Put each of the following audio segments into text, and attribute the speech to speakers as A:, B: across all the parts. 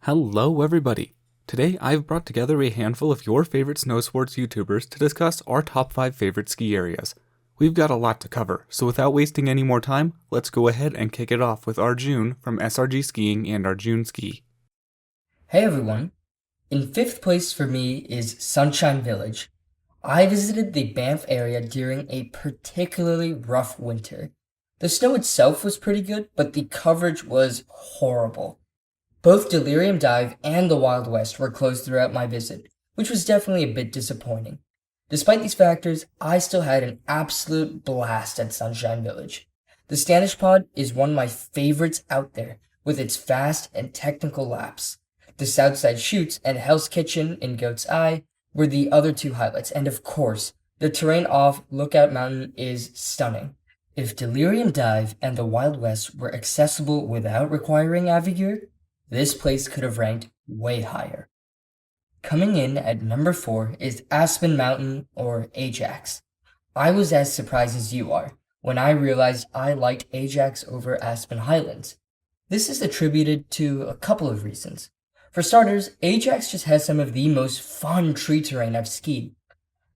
A: Hello everybody! Today I've brought together a handful of your favorite snow sports YouTubers to discuss our top 5 favorite ski areas. We've got a lot to cover, so without wasting any more time, let's go ahead and kick it off with Arjun from SRG Skiing and Arjun Ski.
B: Hey everyone! In fifth place for me is Sunshine Village. I visited the Banff area during a particularly rough winter. The snow itself was pretty good, but the coverage was horrible. Both Delirium Dive and the Wild West were closed throughout my visit, which was definitely a bit disappointing. Despite these factors, I still had an absolute blast at Sunshine Village. The Standish Pod is one of my favorites out there, with its fast and technical laps. The Southside Chutes and Hell's Kitchen in Goat's Eye were the other two highlights, and of course, the terrain off Lookout Mountain is stunning. If Delirium Dive and the Wild West were accessible without requiring Avigear, this place could have ranked way higher. Coming in at number 4 is Aspen Mountain, or Ajax. I was as surprised as you are when I realized I liked Ajax over Aspen Highlands. This is attributed to a couple of reasons. For starters, Ajax just has some of the most fun tree terrain I've skied.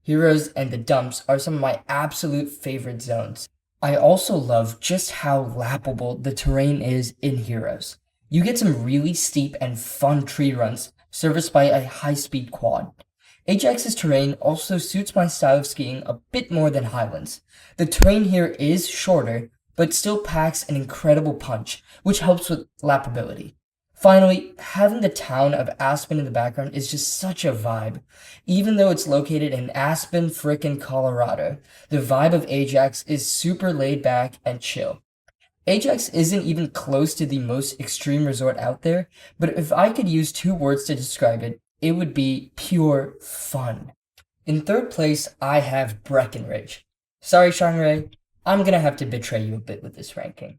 B: Heroes and the Dumps are some of my absolute favorite zones. I also love just how lappable the terrain is in Heroes. You get some really steep and fun tree runs, serviced by a high-speed quad. Ajax's terrain also suits my style of skiing a bit more than Highlands. The terrain here is shorter, but still packs an incredible punch, which helps with lappability. Finally, having the town of Aspen in the background is just such a vibe. Even though it's located in Aspen, frickin' Colorado, the vibe of Ajax is super laid back and chill. Ajax isn't even close to the most extreme resort out there, but if I could use 2 words to describe it, it would be pure fun. In third place, I have Breckenridge. Sorry, Shangrai, I'm gonna have to betray you a bit with this ranking.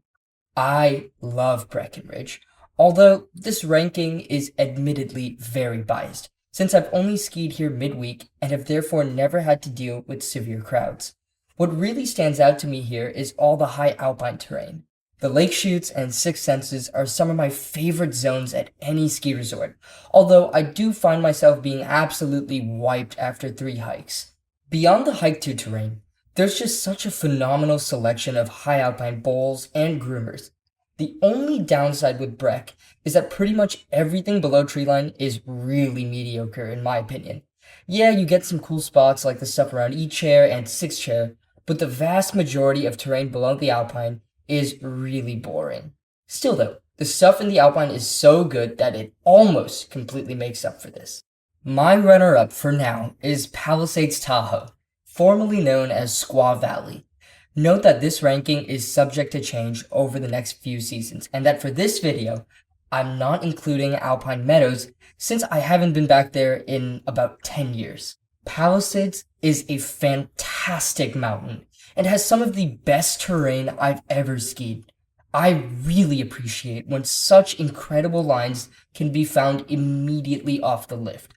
B: I love Breckenridge, although this ranking is admittedly very biased, since I've only skied here midweek and have therefore never had to deal with severe crowds. What really stands out to me here is all the high alpine terrain. The Lake Chutes and Six Senses are some of my favorite zones at any ski resort, although I do find myself being absolutely wiped after 3 hikes. Beyond the hike to terrain, there's just such a phenomenal selection of high alpine bowls and groomers. The only downside with Breck is that pretty much everything below treeline is really mediocre in my opinion. Yeah, you get some cool spots like the stuff around E-Chair and 6 Chair, but the vast majority of terrain below the alpine is really boring. Still though, the stuff in the Alpine is so good that it almost completely makes up for this. My runner-up for now is Palisades Tahoe, formerly known as Squaw Valley. Note that this ranking is subject to change over the next few seasons, and that for this video, I'm not including Alpine Meadows since I haven't been back there in about 10 years. Palisades is a fantastic mountain and has some of the best terrain I've ever skied. I really appreciate when such incredible lines can be found immediately off the lift.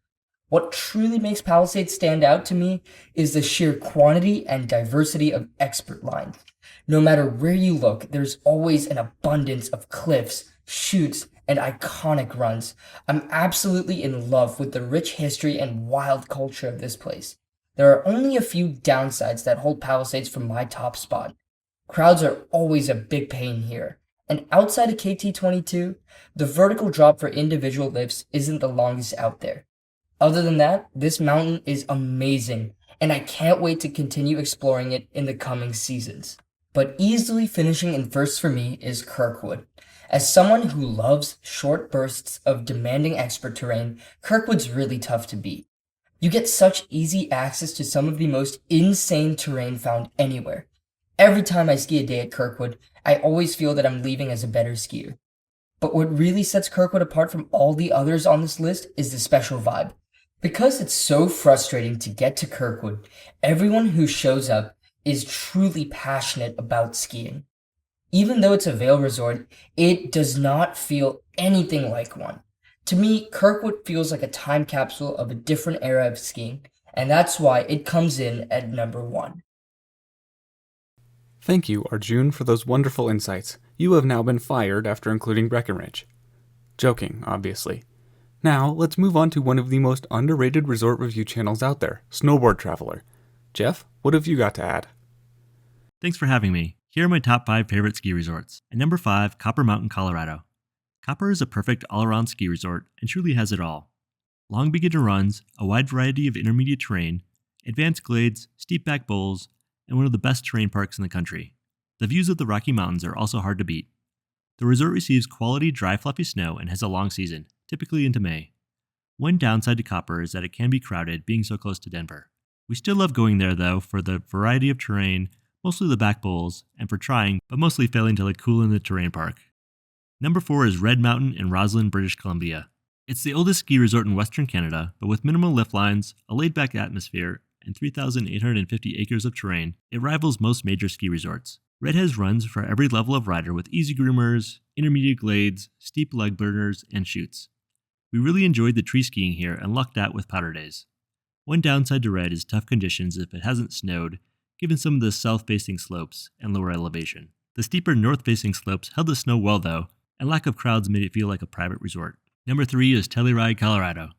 B: What truly makes Palisades stand out to me is the sheer quantity and diversity of expert lines. No matter where you look, there's always an abundance of cliffs, chutes, and iconic runs. I'm absolutely in love with the rich history and wild culture of this place. There are only a few downsides that hold Palisades from my top spot. Crowds are always a big pain here, and outside of KT22, the vertical drop for individual lifts isn't the longest out there. Other than that, this mountain is amazing, and I can't wait to continue exploring it in the coming seasons. But easily finishing in first for me is Kirkwood. As someone who loves short bursts of demanding expert terrain, Kirkwood's really tough to beat. You get such easy access to some of the most insane terrain found anywhere. Every time I ski a day at Kirkwood, I always feel that I'm leaving as a better skier. But what really sets Kirkwood apart from all the others on this list is the special vibe. Because it's so frustrating to get to Kirkwood, everyone who shows up is truly passionate about skiing. Even though it's a Vail resort, it does not feel anything like one. To me, Kirkwood feels like a time capsule of a different era of skiing, and that's why it comes in at number 1.
A: Thank you, Arjun, for those wonderful insights. You have now been fired after including Breckenridge. Joking, obviously. Now, let's move on to one of the most underrated resort review channels out there, Snowboard Traveler. Jeff, what have you got to add?
C: Thanks for having me. Here are my top 5 favorite ski resorts. At number 5, Copper Mountain, Colorado. Copper is a perfect all-around ski resort and truly has it all. Long beginner runs, a wide variety of intermediate terrain, advanced glades, steep back bowls, and one of the best terrain parks in the country. The views of the Rocky Mountains are also hard to beat. The resort receives quality dry fluffy snow and has a long season, typically into May. One downside to Copper is that it can be crowded being so close to Denver. We still love going there though for the variety of terrain, mostly the back bowls, and for trying, but mostly failing to look cool in the terrain park. Number 4 is Red Mountain in Roslyn, British Columbia. It's the oldest ski resort in Western Canada, but with minimal lift lines, a laid-back atmosphere, and 3,850 acres of terrain, it rivals most major ski resorts. Red has runs for every level of rider with easy groomers, intermediate glades, steep leg burners, and chutes. We really enjoyed the tree skiing here and lucked out with powder days. One downside to Red is tough conditions if it hasn't snowed, given some of the south-facing slopes and lower elevation. The steeper north-facing slopes held the snow well though, and lack of crowds made it feel like a private resort. Number 3 is Telluride, Colorado.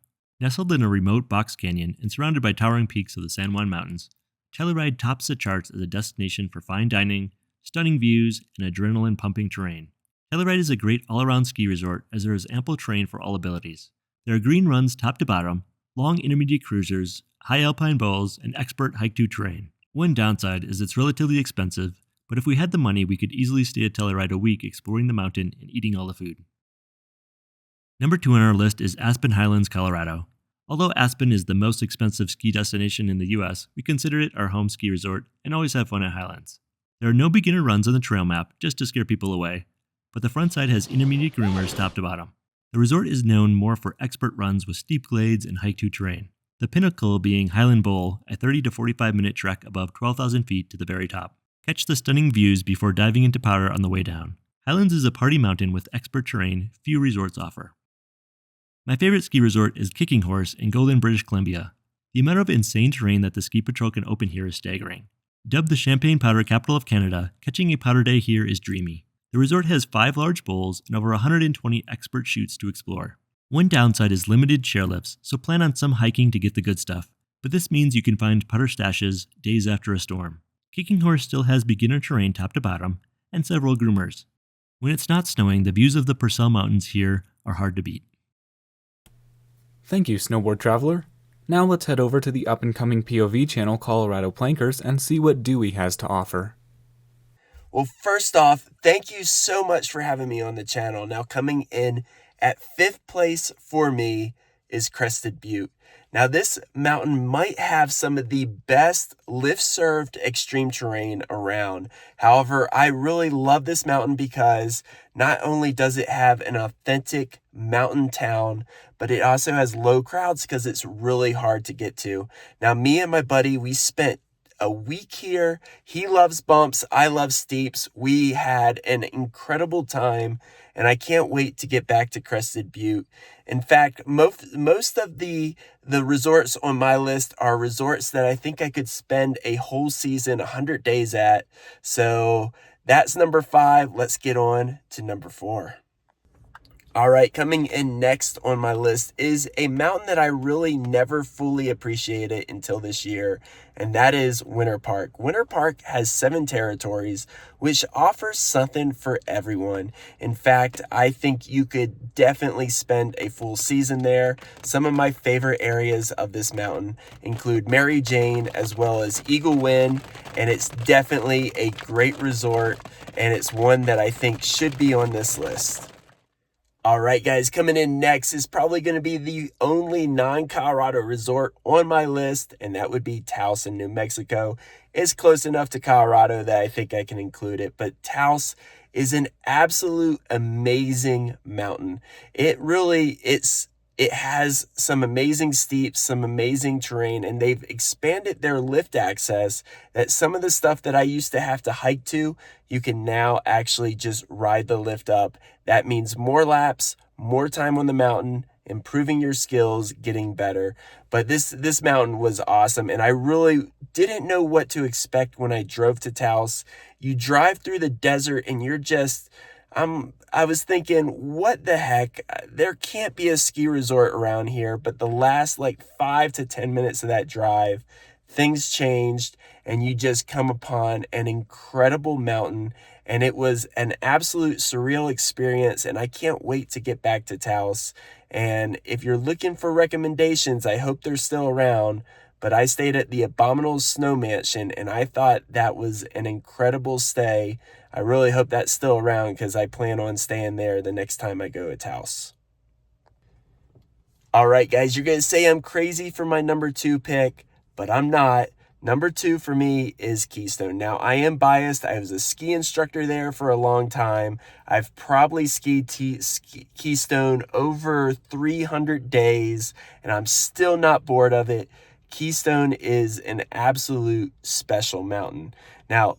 C: Nestled in a remote box canyon and surrounded by towering peaks of the San Juan Mountains, Telluride tops the charts as a destination for fine dining, stunning views, and adrenaline-pumping terrain. Telluride is a great all-around ski resort as there is ample terrain for all abilities. There are green runs top to bottom, long intermediate cruisers, high alpine bowls, and expert hike-to terrain. One downside is it's relatively expensive, but if we had the money, we could easily stay at Telluride a week exploring the mountain and eating all the food. Number 2 on our list is Aspen Highlands, Colorado. Although Aspen is the most expensive ski destination in the US, we consider it our home ski resort and always have fun at Highlands. There are no beginner runs on the trail map just to scare people away, but the front side has intermediate groomers top to bottom. The resort is known more for expert runs with steep glades and hike-to terrain. The pinnacle being Highland Bowl, a 30 to 45 minute trek above 12,000 feet to the very top. Catch the stunning views before diving into powder on the way down. Highlands is a party mountain with expert terrain few resorts offer. My favorite ski resort is Kicking Horse in Golden, British Columbia. The amount of insane terrain that the ski patrol can open here is staggering. Dubbed the Champagne Powder Capital of Canada, catching a powder day here is dreamy. The resort has 5 large bowls and over 120 expert chutes to explore. One downside is limited chairlifts, so plan on some hiking to get the good stuff, but this means you can find putter stashes days after a storm. Kicking Horse still has beginner terrain top to bottom and several groomers. When it's not snowing, the views of the Purcell Mountains here are hard to beat.
A: Thank you, Snowboard Traveler. Now let's head over to the up-and-coming POV channel Colorado Plankers and see what Dewey has to offer.
D: Well, first off, thank you so much for having me on the channel. Now, coming in at 5th place for me is Crested Butte. Now, this mountain might have some of the best lift-served extreme terrain around. However, I really love this mountain because not only does it have an authentic mountain town, but it also has low crowds because it's really hard to get to. Now, me and my buddy, we spent a week here. He loves bumps. I love steeps. We had an incredible time, and I can't wait to get back to Crested Butte. In fact, most of the resorts on my list are resorts that I think I could spend a whole season, 100 days at. So that's number 5. Let's get on to number 4. All right, coming in next on my list is a mountain that I really never fully appreciated until this year, and that is Winter Park. Winter Park has 7 territories, which offers something for everyone. In fact, I think you could definitely spend a full season there. Some of my favorite areas of this mountain include Mary Jane as well as Eagle Wind, and it's definitely a great resort, and it's one that I think should be on this list. All right, guys, coming in next is probably going to be the only non-Colorado resort on my list, and that would be Taos in New Mexico. It's close enough to Colorado that I think I can include it, but Taos is an absolute amazing mountain. It has some amazing steeps, some amazing terrain, and they've expanded their lift access that some of the stuff that I used to have to hike to, you can now actually just ride the lift up. That means more laps, more time on the mountain, improving your skills, getting better. But this mountain was awesome, and I really didn't know what to expect when I drove to Taos. You drive through the desert and you're just I was thinking, what the heck? There can't be a ski resort around here. But the last like 5 to 10 minutes of that drive, things changed and you just come upon an incredible mountain. And it was an absolute surreal experience. And I can't wait to get back to Taos. And if you're looking for recommendations, I hope they're still around. But I stayed at the Abominable Snow Mansion, and I thought that was an incredible stay. I really hope that's still around because I plan on staying there the next time I go to Taos. All right, guys, you're going to say I'm crazy for my number 2 pick, but I'm not. Number 2 for me is Keystone. Now, I am biased. I was a ski instructor there for a long time. I've probably skied Keystone over 300 days, and I'm still not bored of it. Keystone is an absolute special mountain. Now,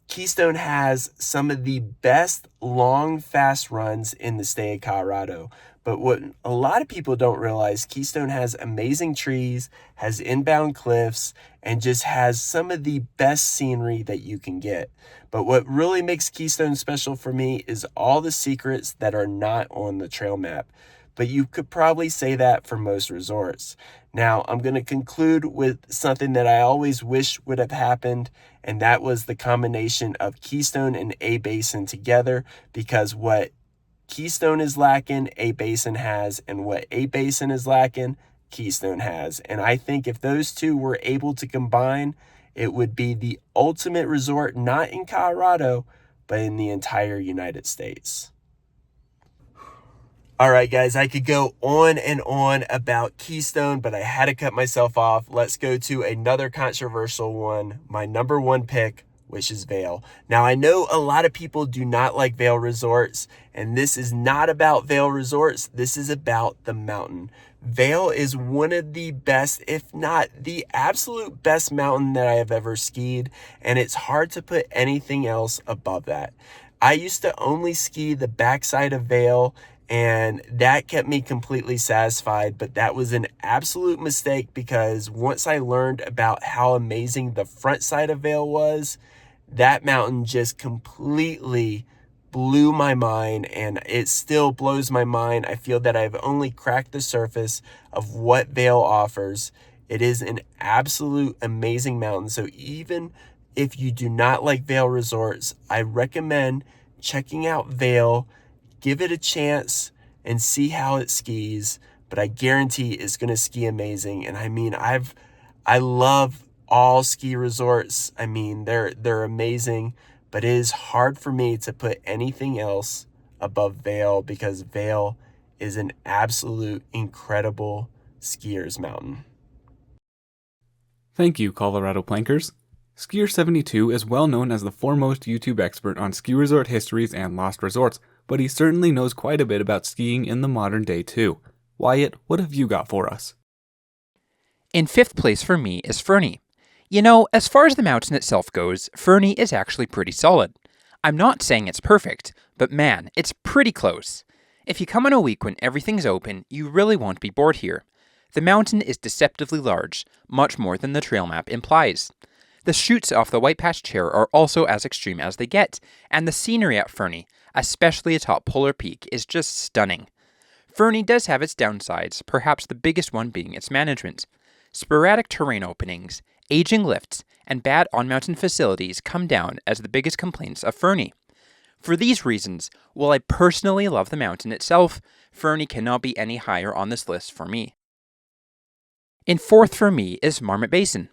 D: Keystone has some of the best long, fast runs in the state of Colorado. But what a lot of people don't realize, Keystone has amazing trees, has inbound cliffs, and just has some of the best scenery that you can get. But what really makes Keystone special for me is all the secrets that are not on the trail map. But you could probably say that for most resorts. Now, I'm going to conclude with something that I always wish would have happened, and that was the combination of Keystone and A-Basin together, because what Keystone is lacking, A-Basin has, and what A-Basin is lacking, Keystone has. And I think if those two were able to combine, it would be the ultimate resort, not in Colorado, but in the entire United States. All right, guys, I could go on and on about Keystone, but I had to cut myself off. Let's go to another controversial one, my number 1 pick, which is Vail. Now, I know a lot of people do not like Vail Resorts, and this is not about Vail Resorts. This is about the mountain. Vail is one of the best, if not the absolute best mountain that I have ever skied, and it's hard to put anything else above that. I used to only ski the backside of Vail, and that kept me completely satisfied, but that was an absolute mistake because once I learned about how amazing the front side of Vail was, that mountain just completely blew my mind, and it still blows my mind. I feel that I've only cracked the surface of what Vail offers. It is an absolute amazing mountain. So even if you do not like Vail Resorts, I recommend checking out Vail. Give it a chance and see how it skis, but I guarantee it's going to ski amazing. And I mean, I love all ski resorts. I mean, they're amazing, but it is hard for me to put anything else above Vail because Vail is an absolute incredible skier's mountain.
A: Thank you, Colorado Plankers. Skier72 is well known as the foremost YouTube expert on ski resort histories and lost resorts, but he certainly knows quite a bit about skiing in the modern day too. Wyatt, what have you got for us?
E: In 5th place for me is Fernie. You know, as far as the mountain itself goes, Fernie is actually pretty solid. I'm not saying it's perfect, but man, it's pretty close. If you come on a week when everything's open, you really won't be bored here. The mountain is deceptively large, much more than the trail map implies. The chutes off the White Patch Chair are also as extreme as they get, and the scenery at Fernie, especially atop Polar Peak, is just stunning. Fernie does have its downsides, perhaps the biggest one being its management. Sporadic terrain openings, aging lifts, and bad on-mountain facilities come down as the biggest complaints of Fernie. For these reasons, while I personally love the mountain itself, Fernie cannot be any higher on this list for me. In 4th for me is Marmot Basin.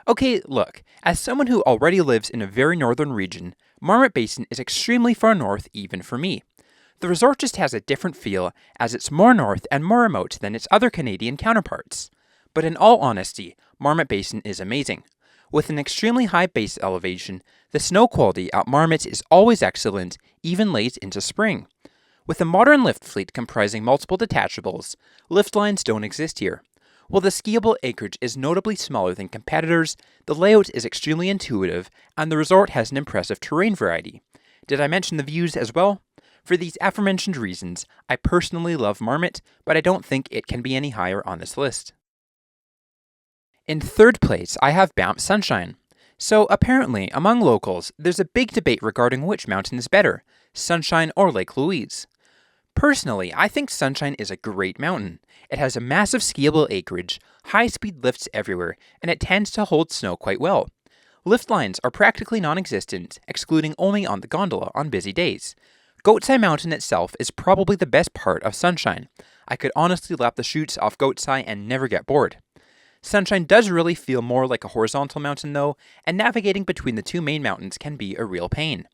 E: Okay, look, as someone who already lives in a very northern region, Marmot Basin is extremely far north even for me. The resort just has a different feel as it's more north and more remote than its other Canadian counterparts. But in all honesty, Marmot Basin is amazing. With an extremely high base elevation, the snow quality at Marmot is always excellent, even late into spring. With a modern lift fleet comprising multiple detachables, lift lines don't exist here. While the skiable acreage is notably smaller than competitors, the layout is extremely intuitive, and the resort has an impressive terrain variety. Did I mention the views as well? For these aforementioned reasons, I personally love Marmot, but I don't think it can be any higher on this list. In 3rd place, I have Banff Sunshine. So apparently, among locals, there's a big debate regarding which mountain is better, Sunshine or Lake Louise? Personally, I think Sunshine is a great mountain. It has a massive skiable acreage, high-speed lifts everywhere, and it tends to hold snow quite well. Lift lines are practically non-existent, excluding only on the gondola on busy days. Goatseye Mountain itself is probably the best part of Sunshine. I could honestly lap the chutes off Goatseye and never get bored. Sunshine does really feel more like a horizontal mountain though, and navigating between the two main mountains can be a real pain.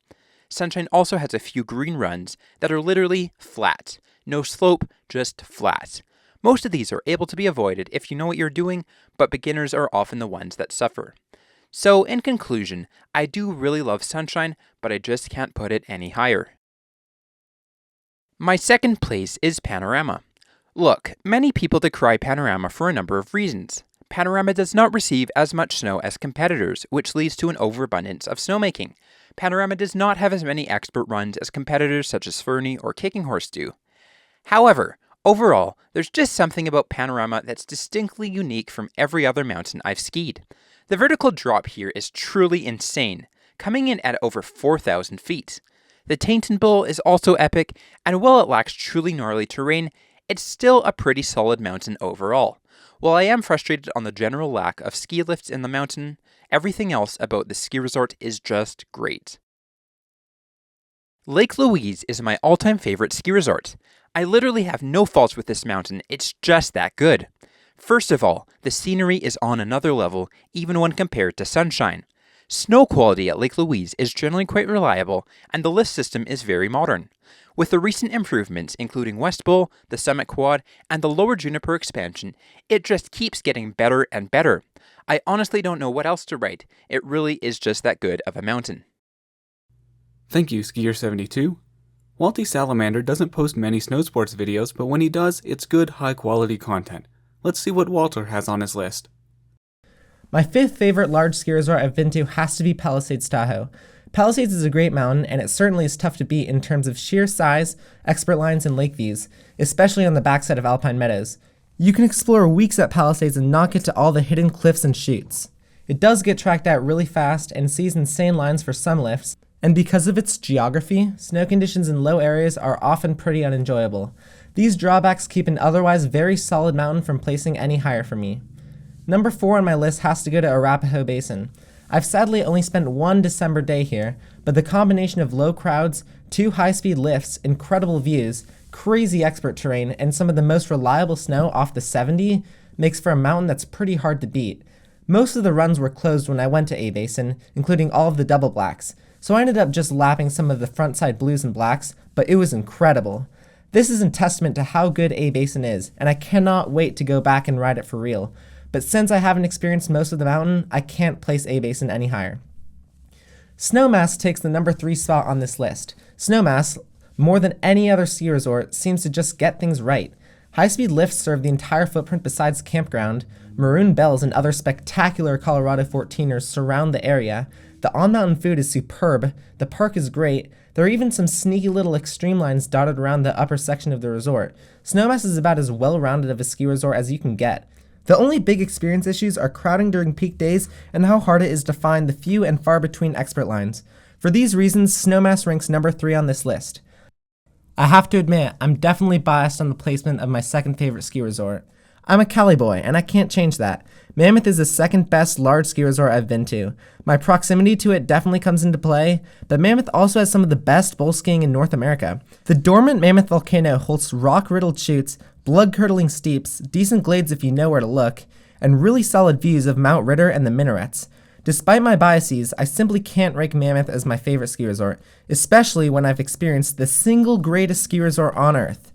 E: Sunshine also has a few green runs that are literally flat. No slope, just flat. Most of these are able to be avoided if you know what you're doing, but beginners are often the ones that suffer. So, in conclusion, I do really love Sunshine, but I just can't put it any higher. My second place is Panorama. Look, many people decry Panorama for a number of reasons. Panorama does not receive as much snow as competitors, which leads to an overabundance of snowmaking. Panorama does not have as many expert runs as competitors such as Fernie or Kicking Horse do. However, overall, there's just something about Panorama that's distinctly unique from every other mountain I've skied. The vertical drop here is truly insane, coming in at over 4,000 feet. The Tainton Bowl is also epic, and while it lacks truly gnarly terrain, it's still a pretty solid mountain overall. While I am frustrated on the general lack of ski lifts in the mountain, everything else about the ski resort is just great. Lake Louise is my all-time favorite ski resort. I literally have no faults with this mountain, it's just that good. First of all, the scenery is on another level, even when compared to Sunshine. Snow quality at Lake Louise is generally quite reliable, and the lift system is very modern. With the recent improvements, including West Bowl, the Summit Quad, and the Lower Juniper expansion, it just keeps getting better and better. I honestly don't know what else to write. It really is just that good of a mountain.
A: Thank you, Skier72. Walty Salamander doesn't post many snow sports videos, but when he does, it's good, high-quality content. Let's see what Walter has on his list.
F: My fifth favorite large ski resort I've been to has to be Palisades Tahoe. Palisades is a great mountain, and it certainly is tough to beat in terms of sheer size, expert lines, and lake views, especially on the backside of Alpine Meadows. You can explore weeks at Palisades and not get to all the hidden cliffs and chutes. It does get tracked out really fast and sees insane lines for some lifts, and because of its geography, snow conditions in low areas are often pretty unenjoyable. These drawbacks keep an otherwise very solid mountain from placing any higher for me. Number 4 on my list has to go to Arapahoe Basin. I've sadly only spent one December day here, but the combination of low crowds, 2 high-speed lifts, incredible views, crazy expert terrain, and some of the most reliable snow off the 70 makes for a mountain that's pretty hard to beat. Most of the runs were closed when I went to A-Basin, including all of the double blacks, so I ended up just lapping some of the frontside blues and blacks, but it was incredible. This is a testament to how good A-Basin is, and I cannot wait to go back and ride it for real. But since I haven't experienced most of the mountain, I can't place A-Basin any higher. Snowmass takes the number 3 spot on this list. Snowmass, more than any other ski resort, seems to just get things right. High-speed lifts serve the entire footprint besides campground, Maroon Bells and other spectacular Colorado 14ers surround the area, the on-mountain food is superb, the park is great, there are even some sneaky little extreme lines dotted around the upper section of the resort. Snowmass is about as well-rounded of a ski resort as you can get. The only big experience issues are crowding during peak days and how hard it is to find the few and far between expert lines. For these reasons, Snowmass ranks number 3 on this list. I have to admit, I'm definitely biased on the placement of my second favorite ski resort. I'm a Cali boy, and I can't change that. Mammoth is the second best large ski resort I've been to. My proximity to it definitely comes into play, but Mammoth also has some of the best bowl skiing in North America. The dormant Mammoth volcano holds rock-riddled chutes, blood-curdling steeps, decent glades if you know where to look, and really solid views of Mount Ritter and the Minarets. Despite my biases, I simply can't rank Mammoth as my favorite ski resort, especially when I've experienced the single greatest ski resort on Earth.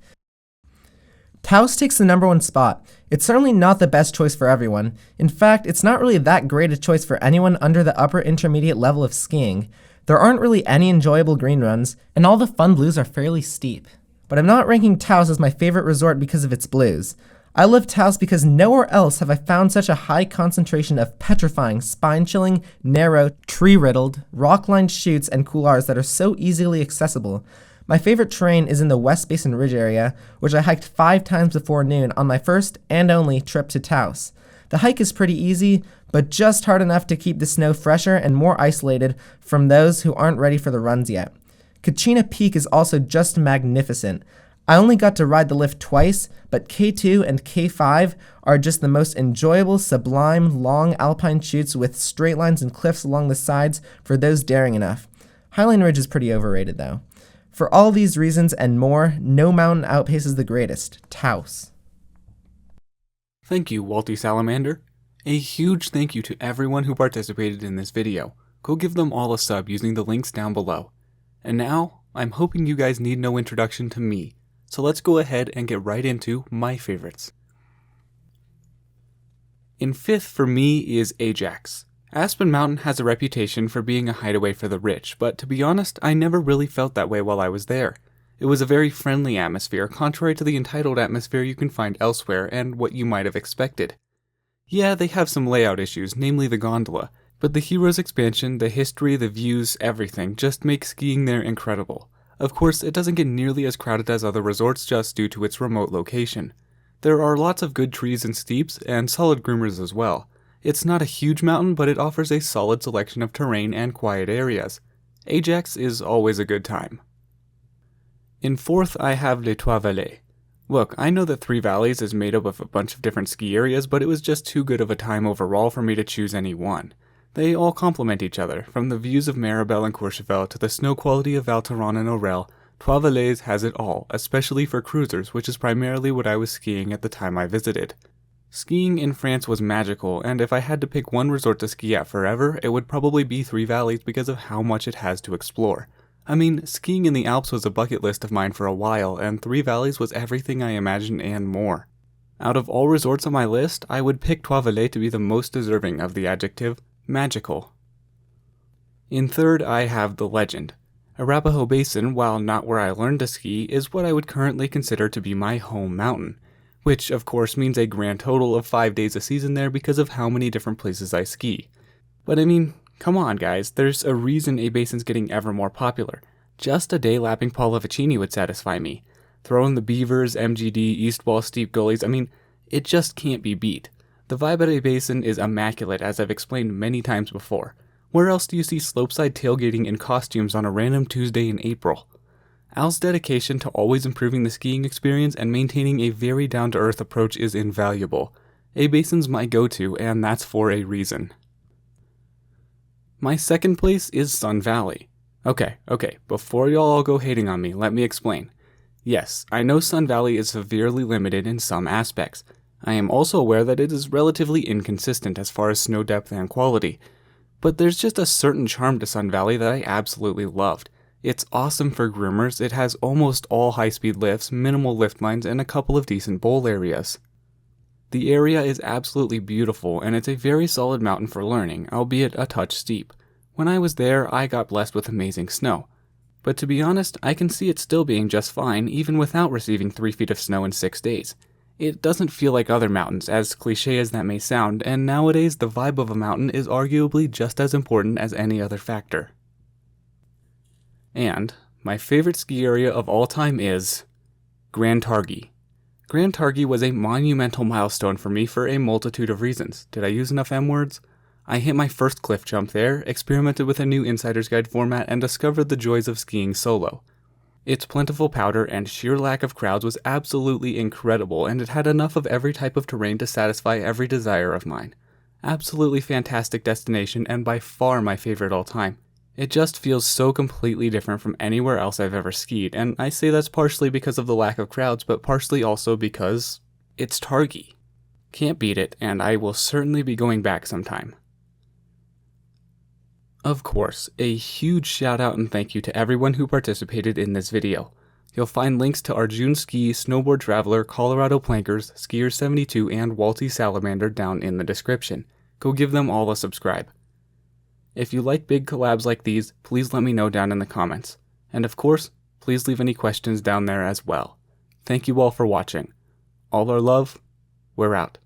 F: Taos takes the number 1 spot. It's certainly not the best choice for everyone. In fact, it's not really that great a choice for anyone under the upper intermediate level of skiing. There aren't really any enjoyable green runs, and all the fun blues are fairly steep. But I'm not ranking Taos as my favorite resort because of its blues. I love Taos because nowhere else have I found such a high concentration of petrifying, spine-chilling, narrow, tree-riddled, rock-lined chutes and couloirs that are so easily accessible. My favorite terrain is in the West Basin Ridge area, which I hiked 5 times before noon on my first and only trip to Taos. The hike is pretty easy, but just hard enough to keep the snow fresher and more isolated from those who aren't ready for the runs yet. Kachina Peak is also just magnificent. I only got to ride the lift twice, but K2 and K5 are just the most enjoyable, sublime, long alpine chutes with straight lines and cliffs along the sides for those daring enough. Highline Ridge is pretty overrated though. For all these reasons and more, no mountain outpaces the greatest, Taos.
A: Thank you, Walty Salamander. A huge thank you to everyone who participated in this video. Go give them all a sub using the links down below. And now, I'm hoping you guys need no introduction to me, so let's go ahead and get right into my favorites. In 5th for me is Ajax. Aspen Mountain has a reputation for being a hideaway for the rich, but to be honest, I never really felt that way while I was there. It was a very friendly atmosphere, contrary to the entitled atmosphere you can find elsewhere and what you might have expected. Yeah, they have some layout issues, namely the gondola, but the Heroes expansion, the history, the views, everything just makes skiing there incredible. Of course, it doesn't get nearly as crowded as other resorts just due to its remote location. There are lots of good trees and steeps, and solid groomers as well. It's not a huge mountain, but it offers a solid selection of terrain and quiet areas. Ajax is always a good time. In 4th, I have Les Trois Vallées. Look, I know that Three Valleys is made up of a bunch of different ski areas, but it was just too good of a time overall for me to choose any one. They all complement each other, from the views of Maribel and Courchevel to the snow quality of Val Thorens and Aurelle. Trois Vallées has it all, especially for cruisers, which is primarily what I was skiing at the time I visited. Skiing in France was magical, and if I had to pick one resort to ski at forever, it would probably be Three Valleys because of how much it has to explore. I mean, skiing in the Alps was a bucket list of mine for a while, and Three Valleys was everything I imagined and more. Out of all resorts on my list, I would pick Trois Vallées to be the most deserving of the adjective magical. In 3rd, I have The Legend. Arapahoe Basin, while not where I learned to ski, is what I would currently consider to be my home mountain, which of course means a grand total of 5 days a season there because of how many different places I ski. But I mean, come on guys, there's a reason a basin's getting ever more popular. Just a day lapping Paul Lavaccini would satisfy me. Throw in the Beavers, MGD, East Wall steep gullies, I mean, it just can't be beat. The vibe at a basin is immaculate, as I've explained many times before. Where else do you see slopeside tailgating in costumes on a random Tuesday in April? Al's dedication to always improving the skiing experience and maintaining a very down-to-earth approach is invaluable. A basin's my go-to, and that's for a reason. My 2nd place is Sun Valley. Okay, before y'all all go hating on me, let me explain. Yes, I know Sun Valley is severely limited in some aspects. I am also aware that it is relatively inconsistent as far as snow depth and quality, but there's just a certain charm to Sun Valley that I absolutely loved. It's awesome for groomers, it has almost all high-speed lifts, minimal lift lines, and a couple of decent bowl areas. The area is absolutely beautiful, and it's a very solid mountain for learning, albeit a touch steep. When I was there, I got blessed with amazing snow. But to be honest, I can see it still being just fine, even without receiving 3 feet of snow in 6 days. It doesn't feel like other mountains, as cliché as that may sound, and nowadays the vibe of a mountain is arguably just as important as any other factor. And my favorite ski area of all time is Grand Targhee. Grand Targhee was a monumental milestone for me for a multitude of reasons. Did I use enough M words? I hit my first cliff jump there, experimented with a new Insider's Guide format, and discovered the joys of skiing solo. Its plentiful powder and sheer lack of crowds was absolutely incredible, and it had enough of every type of terrain to satisfy every desire of mine. Absolutely fantastic destination, and by far my favorite all time. It just feels so completely different from anywhere else I've ever skied, and I say that's partially because of the lack of crowds, but partially also because it's Targhee. Can't beat it, and I will certainly be going back sometime. Of course, a huge shout out and thank you to everyone who participated in this video. You'll find links to Arjun Ski, Snowboard Traveler, Colorado Plankers, Skier 72, and Walty Salamander down in the description. Go give them all a subscribe. If you like big collabs like these, please let me know down in the comments. And of course, please leave any questions down there as well. Thank you all for watching. All our love, we're out.